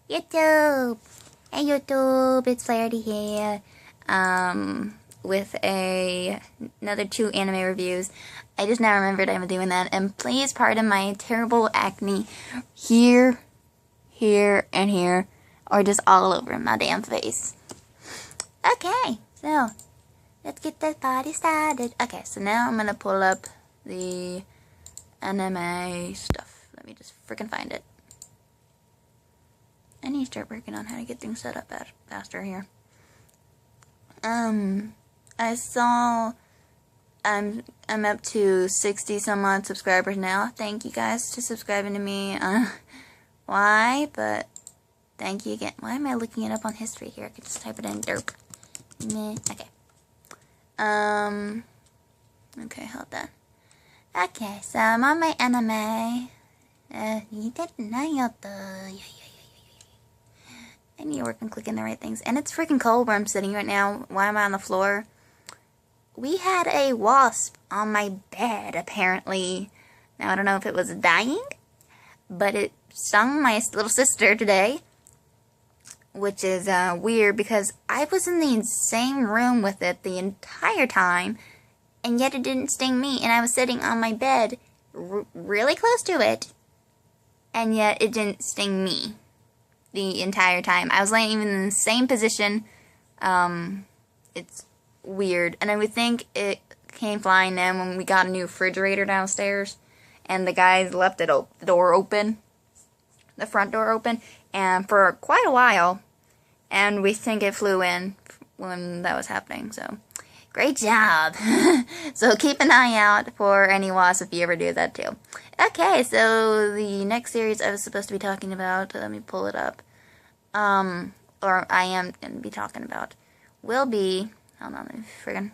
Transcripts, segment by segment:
YouTube! Hey YouTube, it's Flaherty here, with another 2 anime reviews. I just now remembered I'm doing that, and please pardon my terrible acne here, and here, or just all over my damn face. Okay, so, let's get this party started. Okay, so now I'm gonna pull up the anime stuff. Let me just freaking find it. I need to start working on how to get things set up faster here. I saw I'm up to 60 some odd subscribers now. Thank you guys for subscribing to me. Why? But thank you again. Why am I looking it up on history here? I could just type it in. Derp. Okay. Okay, hold on. Okay, so I'm on my anime. I need to work on clicking the right things. And it's freaking cold where I'm sitting right now. Why am I on the floor? We had a wasp on my bed, apparently. Now, I don't know if it was dying, but it stung my little sister today. Which is weird because I was in the same room with it the entire time. And yet it didn't sting me. And I was sitting on my bed really close to it. And yet it didn't sting me the entire time. I was laying even in the same position. It's weird. And I would think it came flying in when we got a new refrigerator downstairs. And the guys left it the door open. The front door open. And for quite a while. And we think it flew in when that was happening. So, great job. So keep an eye out for any wasps if you ever do that too. Okay, so the next series I was supposed to be talking about, let me pull it up. Or I am going to be talking about, will be, hold on, let me friggin',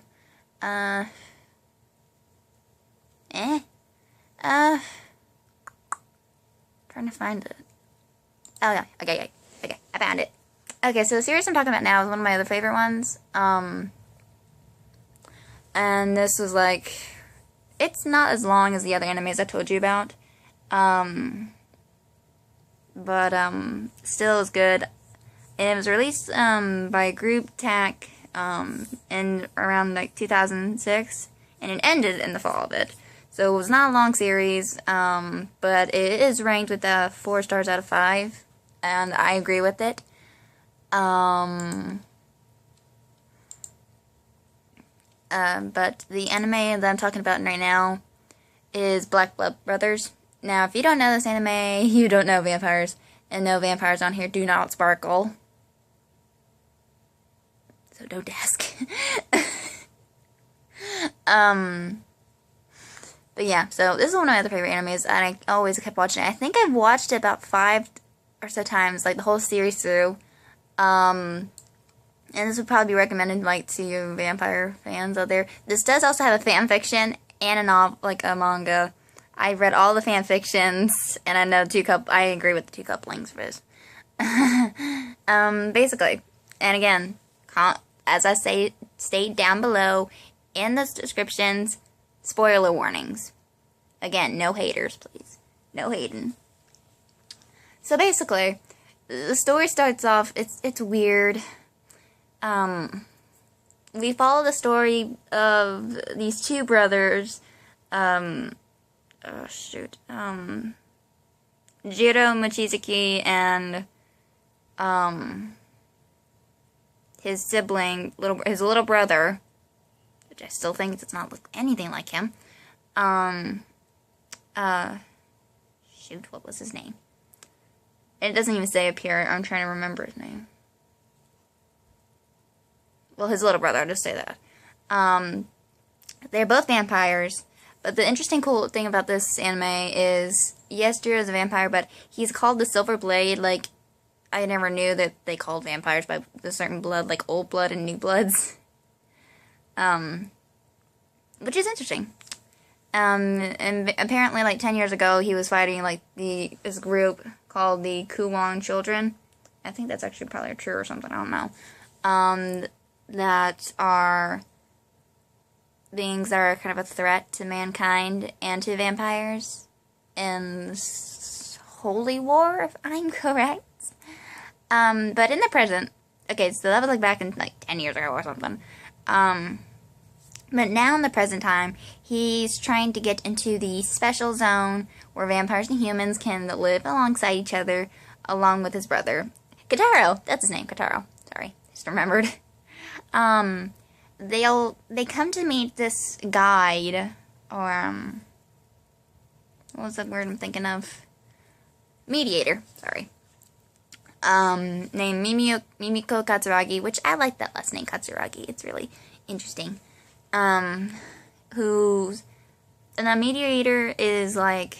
trying to find it. Oh yeah, okay, I found it. Okay, so the series I'm talking about now is one of my other favorite ones, and this was like, it's not as long as the other animes I told you about, but still is good. And it was released by Group TAC in around like 2006, and it ended in the fall of it. So it was not a long series, but it is ranked with 4 stars out of 5, and I agree with it. But the anime that I'm talking about right now is Black Blood Brothers. Now, if you don't know this anime, you don't know vampires. And no vampires on here do not sparkle. So don't ask. But yeah, so this is one of my other favorite animes, and I always kept watching it. I think I've watched it about 5 or so times, like the whole series through. And this would probably be recommended, like, to you vampire fans out there. This does also have a fan fiction and a novel, like a manga. I read all the fan fictions, and I know I agree with the 2 couplings for this. Basically, and again, as I state down below in the descriptions, spoiler warnings. Again, no haters, please. No hating. So basically, the story starts off, it's weird. We follow the story of these 2 brothers, Jiro Mochizuki and, his sibling, his little brother, which I still think does not look anything like him. What was his name? It doesn't even say up here. I'm trying to remember his name. Well, his little brother, I'll just say that. They're both vampires, but the interesting cool thing about this anime is, yes, Jiro is a vampire, but he's called the Silver Blade. Like, I never knew that they called vampires by a certain blood, like old blood and new bloods. Which is interesting. And apparently, like, 10 years ago, he was fighting, like, this group called the Kuwon Children. I think that's actually probably true or something, I don't know. That are beings that are kind of a threat to mankind and to vampires in this holy war, if I'm correct. But in the present, okay, so that was like back in like 10 years ago or something. But now in the present time, he's trying to get into the special zone where vampires and humans can live alongside each other, along with his brother. Kotaro! That's his name, Kotaro. Sorry, just remembered. They come to meet this guide, or, what was that word I'm thinking of? Mediator, sorry. Named Mimiko Katsuragi, which I like that last name, Katsuragi. It's really interesting. And a mediator is like,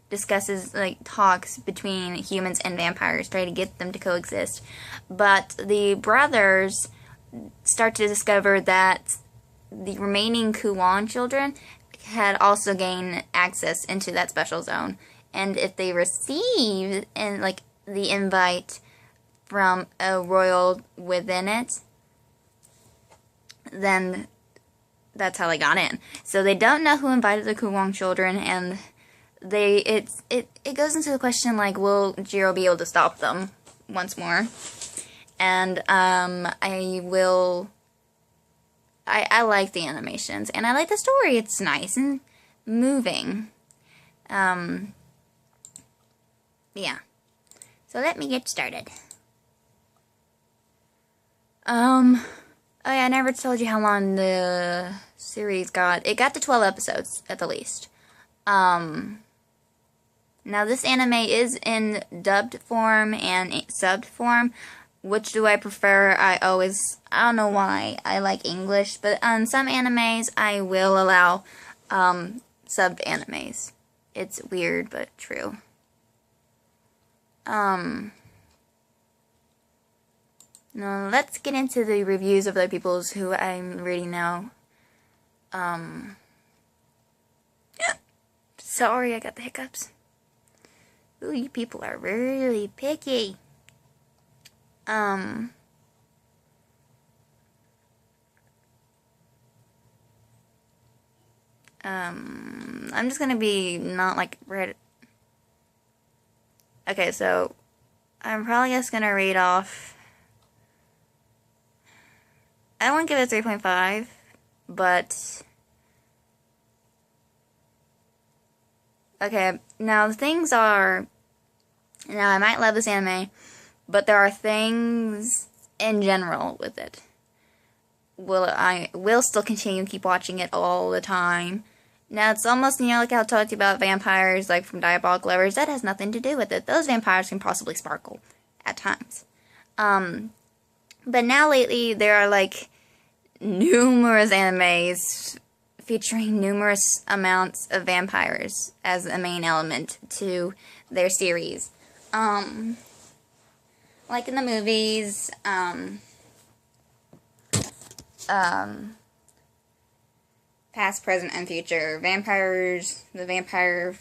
discusses, like, talks between humans and vampires, try to get them to coexist. But the brothers start to discover that the remaining Kuwan children had also gained access into that special zone. And if they receive, the invite from a royal within it, then that's how they got in. So they don't know who invited the Kuwang children, and it goes into the question, like, will Jiro be able to stop them once more? And I like the animations, and I like the story. It's nice and moving. Yeah. So let me get started. Oh yeah, I never told you how long the series got. It got to 12 episodes, at the least. Now this anime is in dubbed form and subbed form. Which do I prefer? I don't know why I like English, but on some animes, I will allow, subbed animes. It's weird, but true. Now let's get into the reviews of other people's who I'm reading now. Sorry, I got the hiccups. Ooh, you people are really picky. I'm just gonna be not like read. Okay, so I'm probably just gonna read off. I don't want to give it a 3.5, but okay. Now the things are. Now I might love this anime, but there are things in general with it. I will still continue to keep watching it all the time. Now, it's almost, like how I talked about vampires, like from Diabolic Lovers. That has nothing to do with it. Those vampires can possibly sparkle at times. But now, lately, there are, numerous animes featuring numerous amounts of vampires as a main element to their series. Like in the movies, past, present, and future. Vampires, the vampire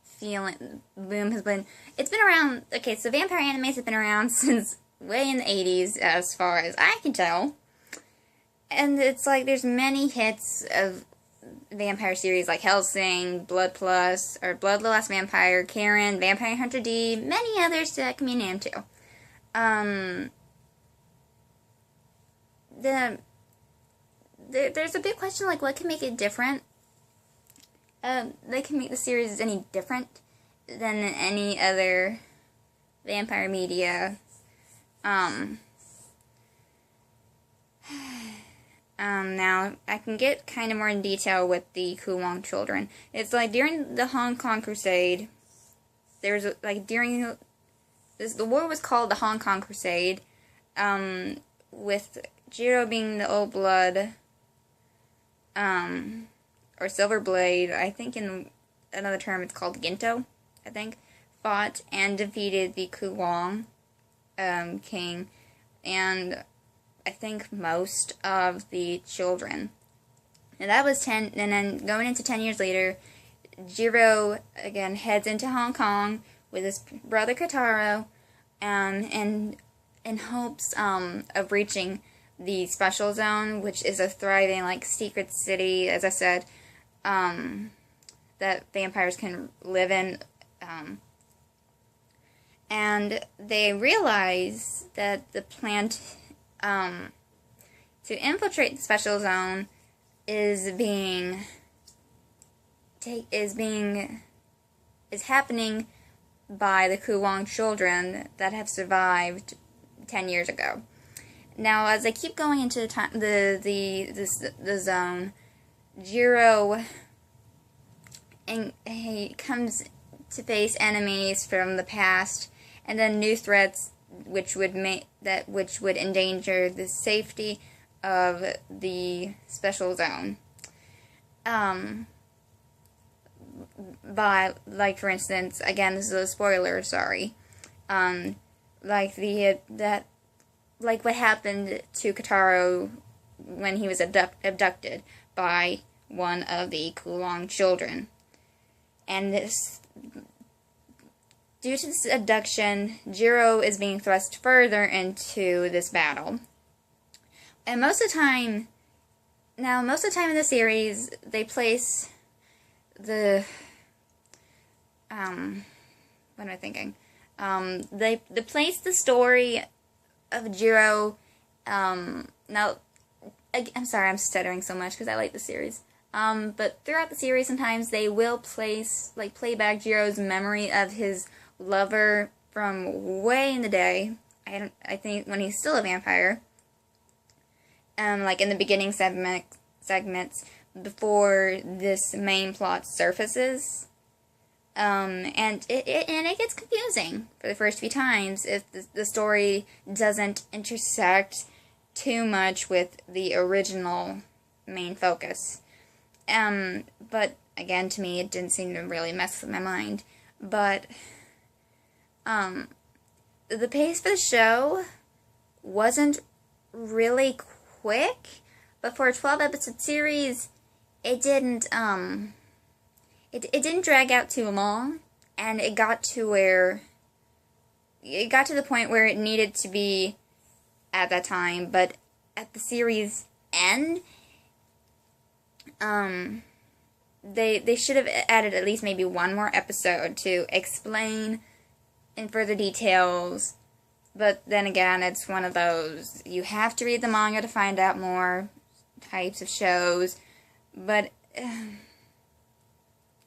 feeling boom has been, it's been around, okay, so vampire animes have been around since way in the 80s, as far as I can tell. And it's like, there's many hits of vampire series like Hellsing, Blood Plus, or Blood the Last Vampire, Karen, Vampire Hunter D, many others that can be named too. There's a big question, like, what can make it different? They can make the series any different than any other vampire media. Now, I can get kind of more in detail with the Kuwang children. It's like, during the Hong Kong Crusade, the war was called the Hong Kong Crusade, with Jiro being the Old Blood, or Silver Blade, I think in another term it's called Ginto, I think, fought and defeated the Kuwang, king, and I think most of the children. And that was and then going into 10 years later, Jiro, again, heads into Hong Kong with his brother Kotaro, and in hopes, of reaching the special zone, which is a thriving, secret city, as I said, that vampires can live in, and they realize that the plan to infiltrate the special zone is happening by the Kulong children that have survived 10 years ago. Now, as they keep going into the zone, Jiro and he comes to face enemies from the past, and then new threats which would endanger the safety of the special zone. By, like, for instance, again, this is a spoiler, sorry. Like what happened to Kotaro when he was abducted by one of the Kulong children. And due to this abduction, Jiro is being thrust further into this battle. And most of the time in the series, they place the, what am I thinking? They place the story of Jiro, now, I'm sorry, I'm stuttering so much because I like the series. But throughout the series, sometimes they will play back Jiro's memory of his lover from way in the day. I think when he's still a vampire. Like in the beginning segments before this main plot surfaces. And it gets confusing for the first few times if the story doesn't intersect too much with the original main focus. But again, to me, it didn't seem to really mess with my mind. But the pace for the show wasn't really quick, but for a 12-episode series, it didn't drag out too long, and it got to the point where it needed to be at that time. But at the series end, they should have added at least maybe one more episode to explain in further details. But then again, it's one of those, you have to read the manga to find out more types of shows, but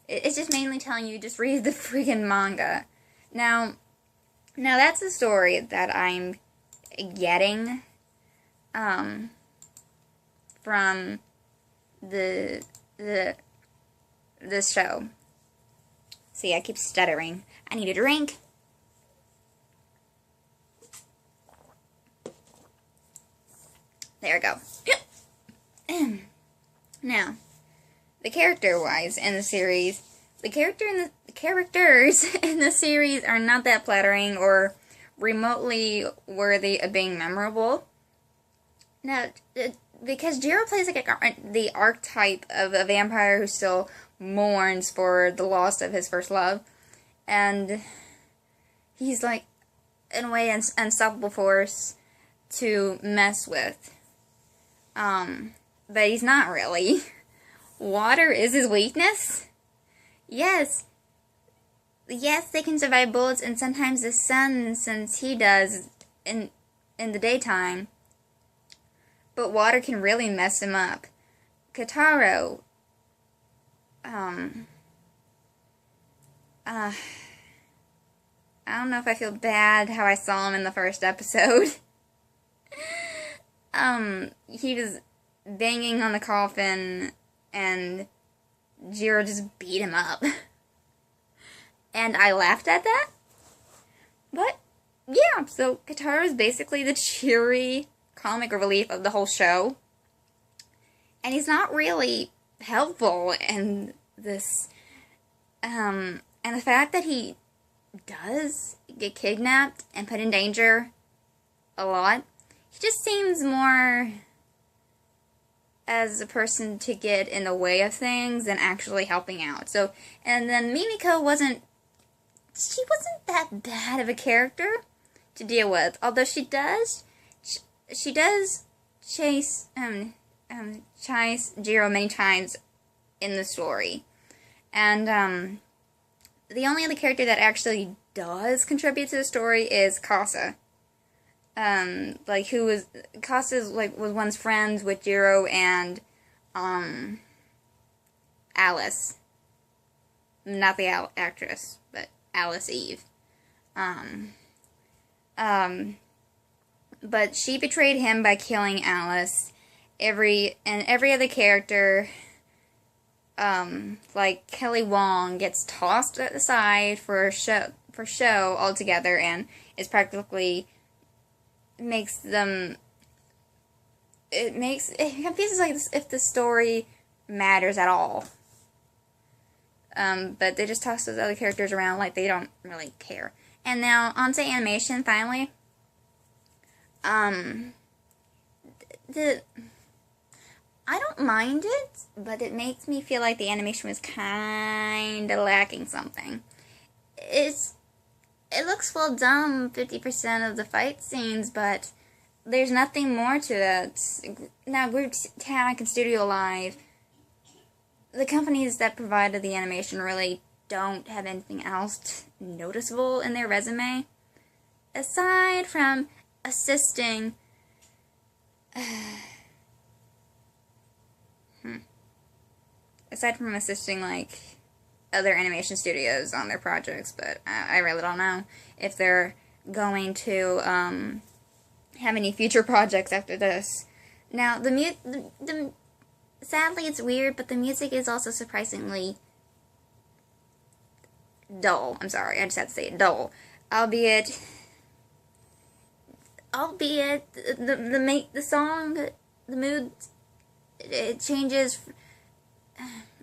it's just mainly telling you, just read the freaking manga. Now that's the story that I'm getting from this show. See, I keep stuttering. I need a drink. There we go. Now, the character-wise in the series, the characters in the series are not that flattering or remotely worthy of being memorable. Now, because Jiro plays like the archetype of a vampire who still mourns for the loss of his first love, and he's like, in a way, an unstoppable force to mess with. But he's not really. Water is his weakness? Yes, they can survive bullets and sometimes the sun, since he does in the daytime. But water can really mess him up. Kotaro, I don't know if I feel bad how I saw him in the first episode. He was banging on the coffin, and Jiro just beat him up. And I laughed at that. But, yeah, so Kotaro is basically the cheery comic relief of the whole show. And he's not really helpful in this, and the fact that he does get kidnapped and put in danger a lot, he just seems more as a person to get in the way of things than actually helping out. So, and then Mimiko wasn't that bad of a character to deal with, although she does chase Jiro many times in the story. And the only other character that actually does contribute to the story is Casa. Who was Casa's was once friends with Jiro and Alice. Not the actress, but Alice Eve. But she betrayed him by killing Alice. Every other character, like Kelly Wong, gets tossed at the side for show altogether, and is practically it confuses if the story matters at all. But they just toss those other characters around like they don't really care. And now onto animation finally. I don't mind it, but it makes me feel like the animation was kinda lacking something. It looks well done 50% of the fight scenes, but there's nothing more to it. Now, Groovetanic and Studio Live, the companies that provided the animation really don't have anything else noticeable in their resume. Aside from assisting... Aside from assisting, other animation studios on their projects, but I really don't know if they're going to have any future projects after this. Now, sadly it's weird, but the music is also surprisingly dull. I'm sorry, I just have to say it, dull. Albeit the song, the mood, it changes.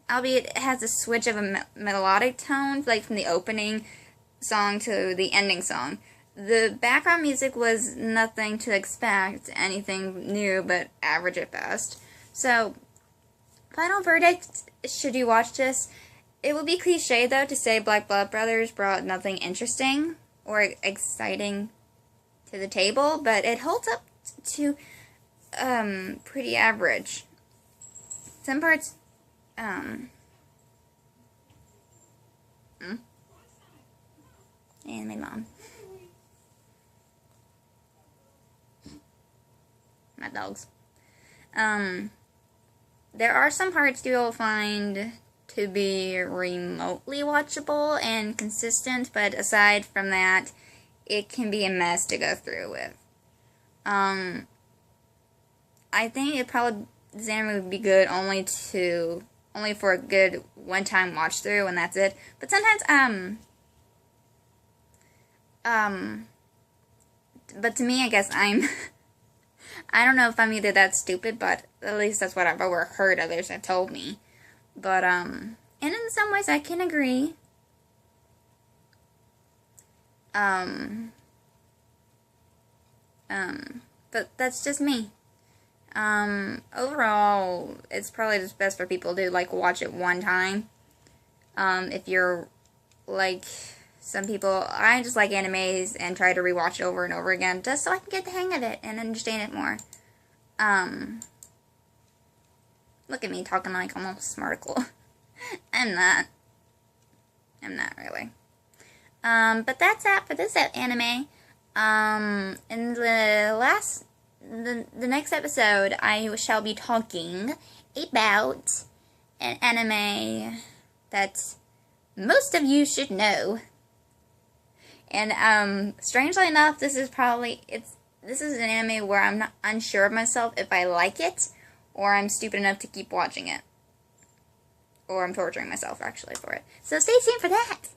Albeit it has a switch of a melodic tone, from the opening song to the ending song. The background music was nothing to expect, anything new, but average at best. So, final verdict, should you watch this? It would be cliche, though, to say Black Blood Brothers brought nothing interesting or exciting to the table, but it holds up to pretty average. Some parts... And my mom. My dogs. There are some parts you'll find to be remotely watchable and consistent, but aside from that, it can be a mess to go through with. I think this anime would be good only for a good one-time watch through, and that's it. But sometimes, but to me, I guess I don't know if I'm either that stupid, but at least that's what I've overheard others have told me. But, and in some ways I can agree. But that's just me. Overall, it's probably just best for people to, watch it one time. If you're, some people, I just like animes and try to rewatch it over and over again, just so I can get the hang of it and understand it more. Look at me talking like I'm all smarticle. I'm not really. But that's that for this anime. In the next episode, I shall be talking about an anime that most of you should know. And, strangely enough, this is an anime where I'm not unsure of myself if I like it, or I'm stupid enough to keep watching it. Or I'm torturing myself, actually, for it. So stay tuned for that.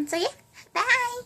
So yeah, bye!